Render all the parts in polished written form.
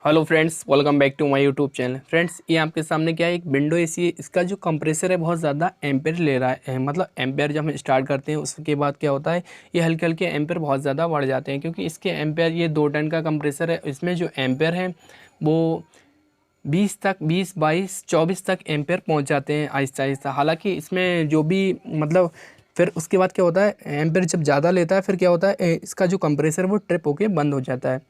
Hello friends, welcome back to my YouTube channel. Friends, ये आपके सामने क्या है, एक विंडो एसी है। इसका जो कंप्रेसर है बहुत ज़्यादा एम्पेयर ले रहा है। मतलब एम्पेयर जब हम स्टार्ट करते हैं उसके बाद क्या होता है, ये हल्के हल्के एम्पेयर बहुत ज़्यादा बढ़ जाते हैं, क्योंकि इसके एम्पेयर, ये 2 टन का कंप्रेसर है। इसमें जो एम्पेयर है वो 20 तक, 20, 22, 24 तक एम्पेयर पहुँच जाते हैं आहिस्ता आहिस्ता। हालाँकि इसमें जो भी मतलब फिर उसके बाद क्या होता है, एम्पेयर जब ज़्यादा लेता है फिर क्या होता है, इसका जो कंप्रेसर वो ट्रिप होके बंद हो जाता है।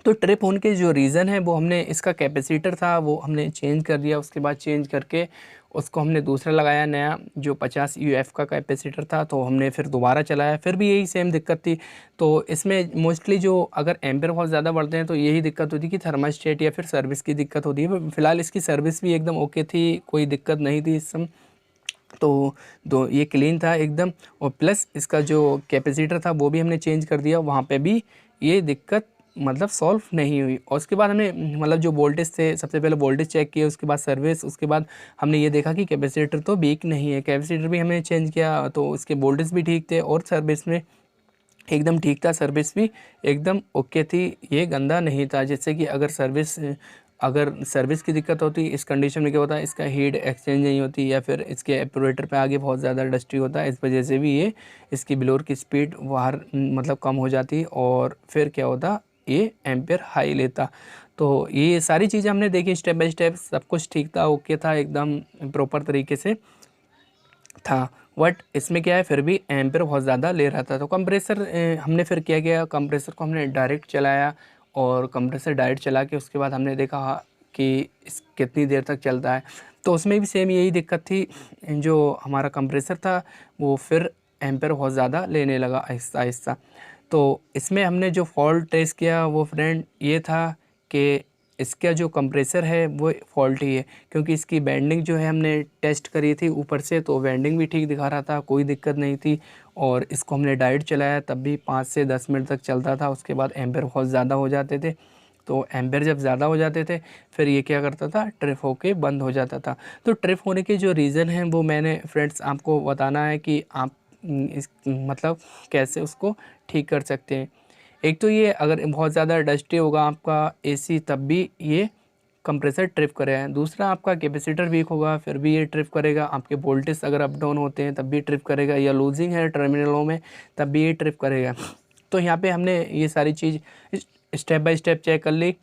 तो ट्रिप होने के जो रीज़न है वो हमने, इसका कैपेसिटर था वो हमने चेंज कर दिया। उसके बाद चेंज करके उसको हमने दूसरा लगाया नया, जो 50 यूएफ का कैपेसिटर था। तो हमने फिर दोबारा चलाया, फिर भी यही सेम दिक्कत थी। तो इसमें मोस्टली जो अगर एम्पेयर बहुत ज़्यादा बढ़ते हैं तो यही दिक्कत होती है कि थर्मास्टेट या फिर सर्विस की दिक्कत होती है। फ़िलहाल इसकी सर्विस भी एकदम ओके थी, कोई दिक्कत नहीं थी इस समय। तो ये क्लीन था एकदम। और प्लस इसका जो कैपेसिटर था वो भी हमने चेंज कर दिया, वहाँ पे भी ये दिक्कत मतलब सॉल्व नहीं हुई। और उसके बाद हमने मतलब जो वोल्टेज थे, सबसे पहले वोल्टेज चेक किया, उसके बाद सर्विस, उसके बाद हमने ये देखा कि कैपेसिटर तो वीक नहीं है। कैपेसिटर भी हमने चेंज किया तो उसके वोल्टेज भी ठीक थे और सर्विस में एकदम ठीक था। सर्विस भी एकदम ओके थी, ये गंदा नहीं था। जैसे कि अगर सर्विस की दिक्कत होती इस कंडीशन में क्या होता है, इसका हीट एक्सचेंज नहीं होती या फिर इसके एपरेटर पे आगे बहुत ज़्यादा डस्टी होता है। इस वजह से भी ये इसकी ब्लोअर की स्पीड बाहर मतलब कम हो जाती और फिर क्या होता, ये एम्पेयर हाई लेता। तो ये सारी चीज़ें हमने देखी स्टेप बाय स्टेप, सब कुछ ठीक था, ओके था, एकदम प्रॉपर तरीके से था। बट इसमें क्या है, फिर भी एम्पेयर बहुत ज़्यादा ले रहा था। तो कंप्रेसर हमने फिर क्या किया, कंप्रेसर को हमने डायरेक्ट चलाया। और कंप्रेसर डायरेक्ट चला के उसके बाद हमने देखा कि इस कितनी देर तक चलता है। तो उसमें भी सेम यही दिक्कत थी, जो हमारा कंप्रेसर था वो फिर एम्पेयर बहुत ज़्यादा लेने लगा आहिस्ता आहिस्ता। तो इसमें हमने जो फॉल्ट ट्रेस किया वो फ्रेंड ये था कि इसका जो कंप्रेसर है वो फॉल्टी है, क्योंकि इसकी बेंडिंग जो है हमने टेस्ट करी थी ऊपर से, तो बेंडिंग भी ठीक दिखा रहा था, कोई दिक्कत नहीं थी। और इसको हमने डायरेक्ट चलाया तब भी 5 से 10 मिनट तक चलता था। उसके बाद एम्पेयर बहुत ज़्यादा हो जाते थे। तो एम्पेयर जब ज़्यादा हो जाते थे फिर ये क्या करता था, ट्रिप होके बंद हो जाता था। तो ट्रिप होने के जो रीज़न हैं वो मैंने फ्रेंड्स आपको बताना है कि आप इस मतलब कैसे उसको ठीक कर सकते हैं। एक तो ये, अगर बहुत ज़्यादा डस्टी होगा आपका एसी तब भी ये कंप्रेसर ट्रिप करेगा। दूसरा, आपका कैपेसिटर वीक होगा फिर भी ये ट्रिप करेगा। आपके वोल्टेज अगर अप डाउन होते हैं तब भी ट्रिप करेगा, या लूजिंग है टर्मिनलों में तब भी ये ट्रिप करेगा। तो यहाँ पे हमने ये सारी चीज़ स्टेप बाय स्टेप चेक कर ली।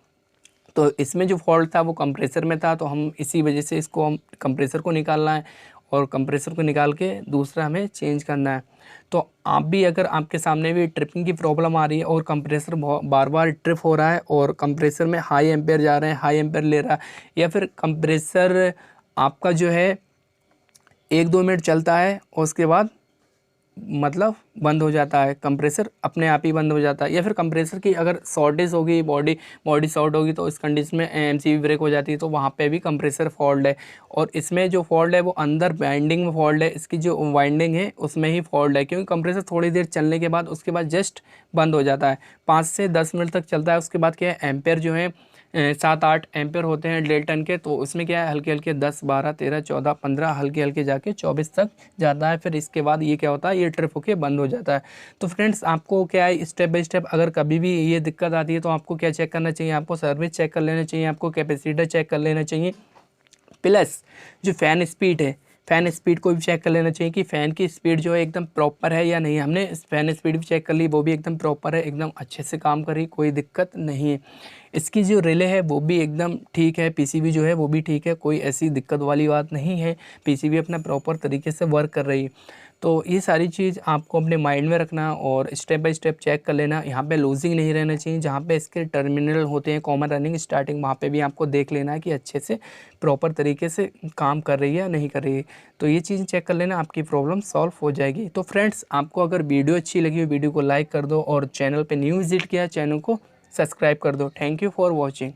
तो इसमें जो फॉल्ट था वो कंप्रेसर में था, तो हम इसी वजह से इसको हम कंप्रेसर को निकालना है और कंप्रेसर को निकाल के दूसरा हमें चेंज करना है। तो आप भी, अगर आपके सामने भी ट्रिपिंग की प्रॉब्लम आ रही है और कंप्रेसर बार बार ट्रिप हो रहा है और कंप्रेसर में हाई एम्पेयर जा रहे हैं, हाई एम्पेयर ले रहा है, या फिर कंप्रेसर आपका जो है 1-2 मिनट चलता है और उसके बाद मतलब बंद हो जाता है, कंप्रेसर अपने आप ही बंद हो जाता है, या फिर कंप्रेसर की अगर शॉर्टेज होगी, बॉडी शॉर्ट होगी, तो इस कंडीशन में एमसीबी ब्रेक हो जाती है, तो वहाँ पे भी कंप्रेसर फॉल्ट है। और इसमें जो फॉल्ट है वो अंदर वाइंडिंग में फॉल्ट है, इसकी जो वाइंडिंग है उसमें ही फॉल्ट है, क्योंकि कंप्रेसर थोड़ी देर चलने के बाद उसके बाद जस्ट बंद हो जाता है। 5 से 10 मिनट तक चलता है। उसके बाद क्या है, एम्पेयर जो है 7-8 एम्पेयर होते हैं 1.5 टन के, तो उसमें क्या है, हल्के हल्के 10, 12, 13, 14, 15 हल्के हल्के जाके 24 तक जाता है। फिर इसके बाद ये क्या होता है, ये ट्रिप होके बंद हो जाता है। तो फ्रेंड्स, आपको क्या है, स्टेप बाय स्टेप अगर कभी भी ये दिक्कत आती है तो आपको क्या चेक करना चाहिए, आपको सर्विस चेक कर लेना चाहिए, आपको कैपेसिटर चेक कर लेना चाहिए, प्लस जो फ़ैन स्पीड है, फ़ैन स्पीड को भी चेक कर लेना चाहिए कि फ़ैन की स्पीड जो है एकदम प्रॉपर है या नहीं। हमने फ़ैन स्पीड भी चेक कर ली, वो भी एकदम प्रॉपर है, एकदम अच्छे से काम कर रही, कोई दिक्कत नहीं है। इसकी जो रिले है वो भी एकदम ठीक है, पीसीबी जो है वो भी ठीक है, कोई ऐसी दिक्कत वाली बात नहीं है, पीसीबी अपना प्रॉपर तरीके से वर्क कर रही है। तो ये सारी चीज़ आपको अपने माइंड में रखना और स्टेप बाय स्टेप चेक कर लेना। यहाँ पे लूजिंग नहीं रहना चाहिए, जहाँ पे इसके टर्मिनल होते हैं कॉमन रनिंग स्टार्टिंग, वहाँ पे भी आपको देख लेना है कि अच्छे से प्रॉपर तरीके से काम कर रही है या नहीं कर रही है। तो ये चीज़ चेक कर लेना, आपकी प्रॉब्लम सॉल्व हो जाएगी। तो फ्रेंड्स, आपको अगर वीडियो अच्छी लगी हो वीडियो को लाइक कर दो और चैनल पर न्यू विजिट किया चैनल को सब्सक्राइब कर दो। Thank you for watching.